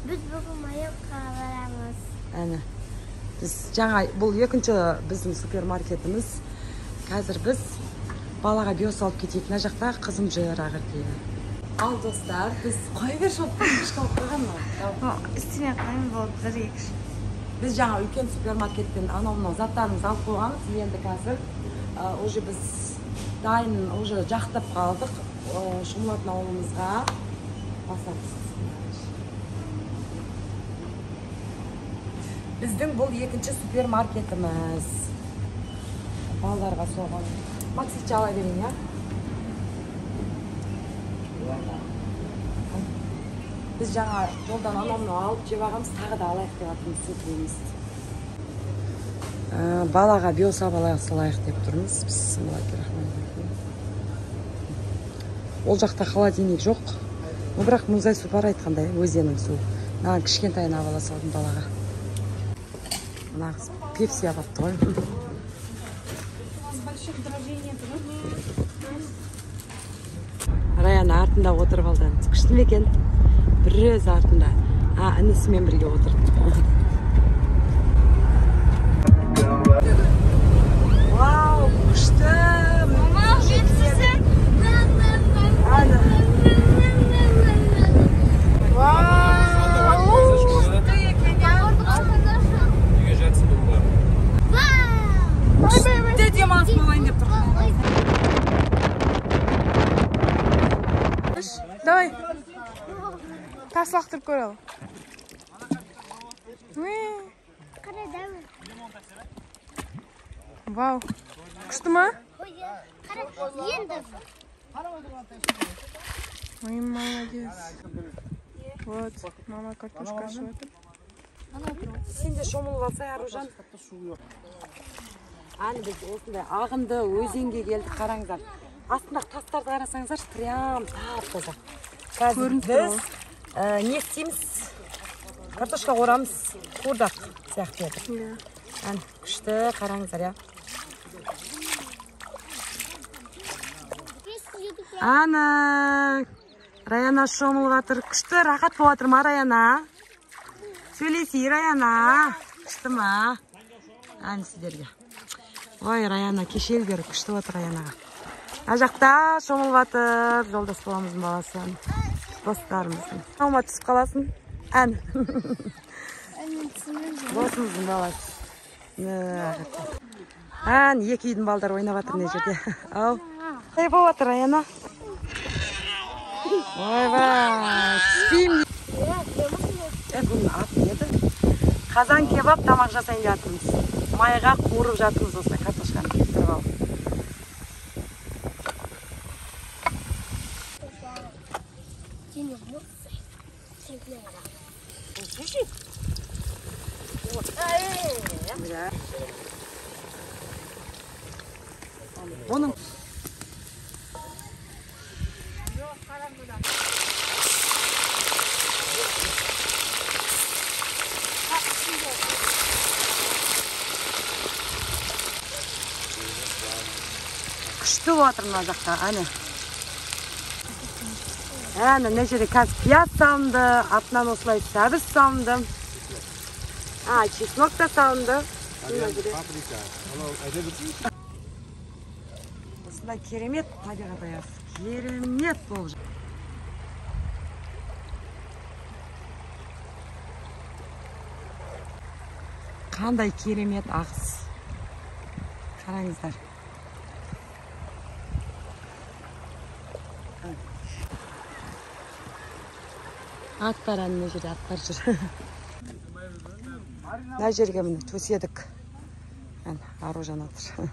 Biz bugün Mallorcaga baramız. Әне. Biz жаңа бұл екінші біздің супермаркетіміз. Қазір біз балаға биос алып кетейік. Мына жақта қызым жырақ екен. Ал достар, біз қой бер шоптан кішкі алып қойған ба? Үстіне қойын болып бір екіш. Біз жаңа үлкен супермаркеттен анау заттарымызды алып қойғанбыз. Енді қазір уже біз дайын уже жақтап қалдық. Шомылатын ауылымызға басамыз. Біздің бұл екінші супермаркетіміз. Балаларға соған. Максич ала берейін, я? Біз жаңа жолдан анамны алып жеп ағамыз, тағы да алайық деп атымыз сөйтеміз. Балаға биосап алайық деп тұрмыз. Ол жақта холодильник жоқ. Бірақ мұздай су бар айтқандай, өзеннің су. Маған кішкентайын ала салдым балаға. Нағыз пепси апапты ғой. Раяна артында отырып алды. Күшті ме екен? Біріз артында. Інісімен бірге отырды. Вау, күшті! Мама, жетсізі! Күшті демалыс болайын деп тұрды. Давай. Тас лақтырып көрел. Вау. Күшті ма? Енді. Ой, молодец. Вот, мама картошка ашып. Сен де шомылып алсай, Аружан. Әні біз осындай ағынды өзенге келдік, қараңыздар. Астында тастарды қарасаңыздар, прям тап-таза. Қазір біз не істейміз? Картошка қорамыз, қуырдақ сияқты еді. Әні күшті, қараңыздар, я. Әні, Раяна шомылып атыр. Күшті, рақат болып атыр ма, Раяна? Сөйлейсей, Раяна. Күшті ма? Әні сіздерге. Ой, Раяна, кешел бері күшті отыр Раянаға. Ажақта шомылып атыр, жолдас боламыздың баласы. Достарымыздың. Алма түсіп қаласын. Ән. Досымыздың баласы. Ән, екі үйдің балдар ойнап атыр не жерде. Ау. Қай болып атыр Раяна? Ой, ба, түспейм. Бұның аты еді. Қазан кебап тамақ жасайын жатырмыз. Майға қуырып жатырмыз осылай картошканы кептіріп алып. Оның күшті отыр мына жақта, әне. Әне, мына жерде қазір пияз салынды, артынан осылай сәбіз салынды. Чеснок та салынды. Осындай керемет табиғат аясы. Керемет болып жатыр. Қандай керемет ағыс. Қараңыздар. Аттар әніне жерде, аттар жүр. Мына жерге міне төседік. Аружан атыр.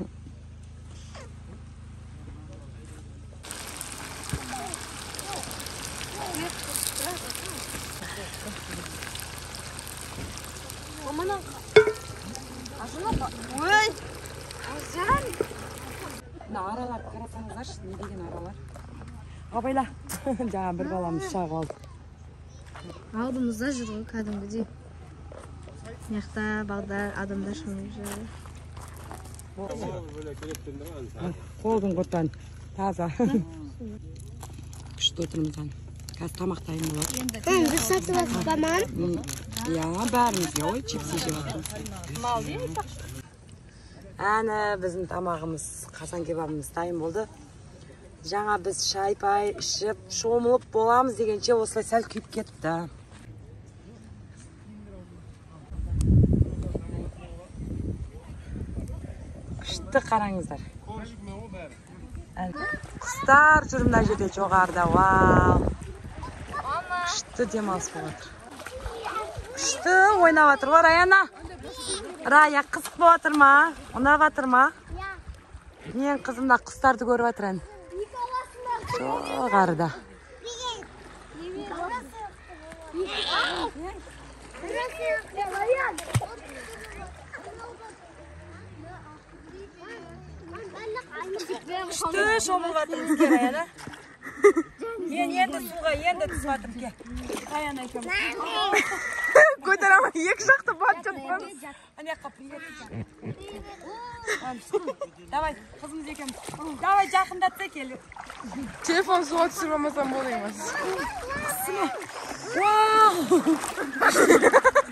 Ой! Аружан! Аралар қарасаңыздаршы, не деген аралар? Абайла, жаңа бір баламыз шағып алды. Алдымызда жүр ғой кәдімгідей. Мияқта бағдар адамдар шомылып жүр. Қолдың құртан таза. Күшті отырмыздан. Қазір тамақ дайын болады. Biz satın alıp baman. Иә, бәрімізге ой, чипсы жеп жатырмыз. Әні біздің тамағымыз, қазан кебабымыз дайын болды. Жаңа біз шай-пай ішіп, шомылып боламыз дегенше осылай сәл күйіп кетіпті. Күшті қараңыздар. Құстар жүр мына жерде жоғарыда. Вау! Күшті демалыс болып жатыр. Күшті ойнап жатыр ғой, Раяна. Рая, қызық болып жатыр ма? Ұнап жатыр ма? Мен қызымда құстарды көріп жатыр. Жоғарыда. Күшті шомылып жатырмыз ке, Раяна. Мен енді суға енді түсіп жатырмын ке. Раяна екеуміз. Көтеремін, екі жақты батып жатқанбыз. Анаяққа привет. Давай, қызымыз екеуміз. Давай, жақындатса келі. Телефон суға түсірмемесем болды емес. Вау!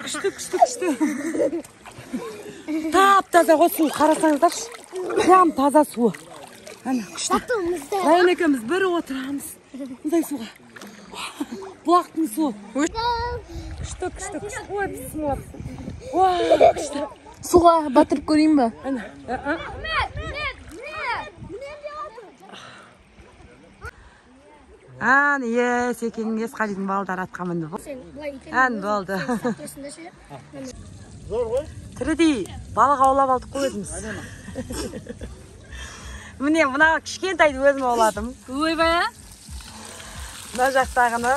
Күшті. Тап-таза ғой су, қарасаңыздаршы. Прям таза су. Әне, күшті. Раяна екеуміз бір отырамыз. Мұндай суға. Бұлақтың су. Күшті. Ой, бісмілапсың. Вау, күшті. Суға батырып көрейін ба? Әне, Секенің Есқалидің балдары атқа мінді бұл. Әне болды. Тірідей балық аулап алдық қой өзіміз. Міне, мына кішкентайды өзім ауладым. Ойбай. Мына жақтағыны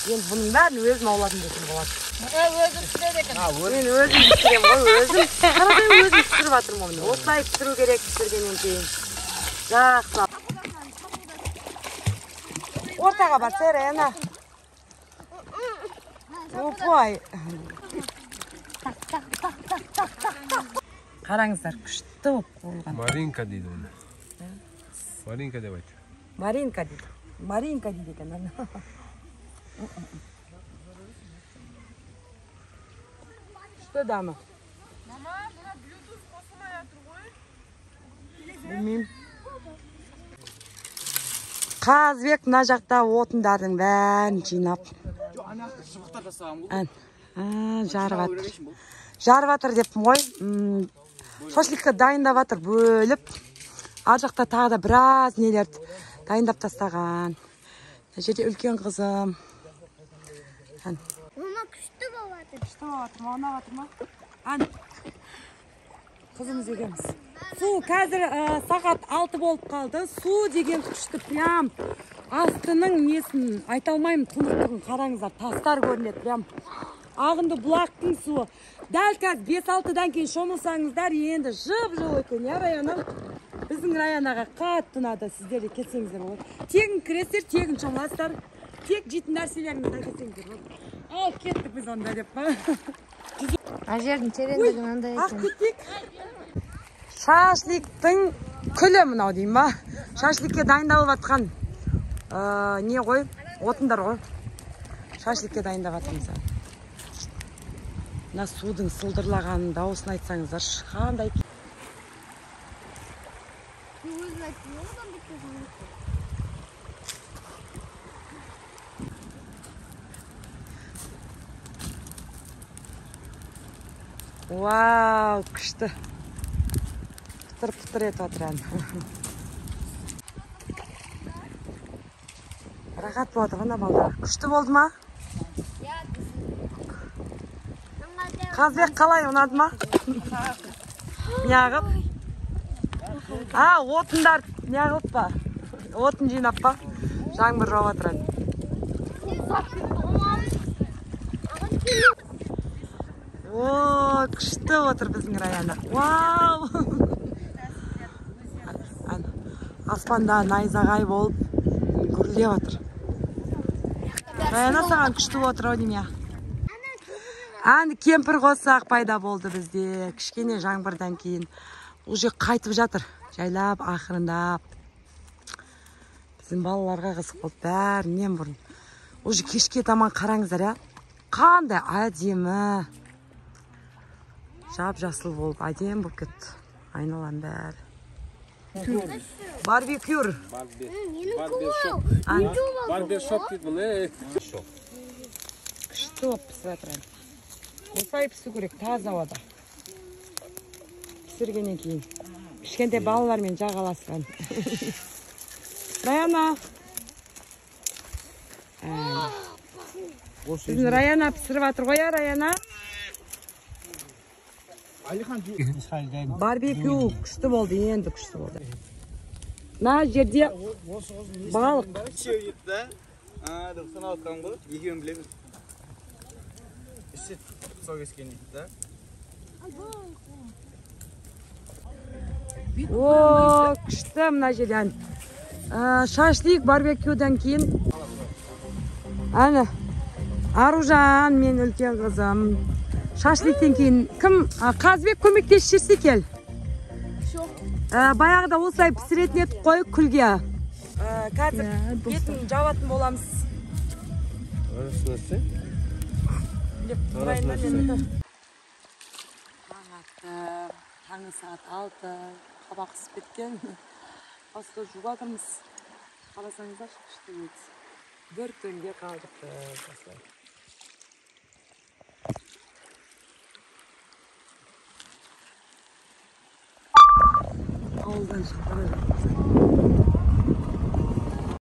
енді бұның бәрін өзім ауладым дейтін болады. Өзім пісіреді екен. Мен өзім пісірем ғой, өзім. Қарасай өзім пісіріп жатырмын оны. Осылай пісіру керек пісіргеннен кейін. Жақсы. Ортаға барса, Раяна. Опай. Қараңыздар, күшті болып қойылған. Маринка дейді оны. Маринка деп айтты. Маринка дейді. Маринка дейді екен. Күшті дамы. Мама, бұна Bluetooth қосылмай жатыр ғой. Білмеймін. Қазбек мына жақта отындардың бәрін жинап. Жарып жатыр. Жарып жатыр деп ғой. Шашликқа дайындап жатыр, бөліп. Ар жақта тағы да біраз нелерді дайындап тастаған. Жерде үлкен қызым. Mama küstü babadır. Күшті болып жатыр ма, ұнап жатыр ма? Қызымыз екенбіз. Су қазір сағат 6 болып қалды. Су деген күшті прям астының несін айта алмаймын, тұнықтығын қараңыздар. Тастар көрінеді прям. Ағынды бұлақтың суы. Дәл қазір 5-6-дан кейін шомылсаңыздар, енді жып-жылы екен, я Раяна? Біздің Раянаға қатты ұнады, сіздер де кетсеңіздер ғой. Тегін кіресіздер, тегін шомыласыздар. Тек жейтін нәрселеріңізді әкетсеңіздер ғой. Ал кеттік біз онда деп па. Ажердің тереңдігі мынандай Ақ екен. кеттік. Шашликтің күлі мынау деймін ба. Шашликке дайындалып жатқан не ғой? Отындар ғой. Шашликке дайындап жатырмыз. Мына судың сылдырлағанын дауысын айтсаңыздар, қандай. Вау, күшті. Пұтыр-пұтыр етіп жатыр ән. Рахат болып жатыр ғана балдар. Күшті болды ма? Қазбек қалай ұнады ма? Неғып? Отындар неғып па? Отын жинап па? Жаңбыр жауып жатыр ән. Күшті отыр біздің Раяна. Вау! Аспанда найзағай болып гүрілдеп отыр. Раяна саған күшті отыр ау деймін я. Әнді кемпір қоссақ пайда болды бізде. Кішкене жаңбырдан кейін. Уже қайтып жатыр. Жайлап, ақырындап. Біздің балаларға қызық болды бәрінен бұрын. Уже кешке таман қараңыздар я. Қандай әдемі. Жап-жасыл болып әдемі болып кетті. Айналаның бәрі. Барбекюр. Барбершоп дейді бұл, Күшті болып пісіп жатыр. Осылай пісу керек, таза ауада. Пісіргеннен кейін. Кішкентай балалармен жағаласқан. Раяна. Біздің Раяна пісіріп жатыр ғой, Раяна. Барбекю күшті болды, енді күшті болды. Мына жерде балық. О, күшті мына жерден. Шашлик барбекюдан кейін. Әні, Аружан, мен үлкен қызым. Шашликтен кейін кім? Қазбек көмектесіп жүрсе кел. Баяғыда осылай пісіретін едік қой күлге. Қазір бетін жабатын боламыз. Таңғы сағат 6, қабақ ісіп кеткен. Асты жуғатырмыз. Қаласаңыздар күшті ет. Бір түнге қалдық. Ауылдан шығып бара жатырмыз.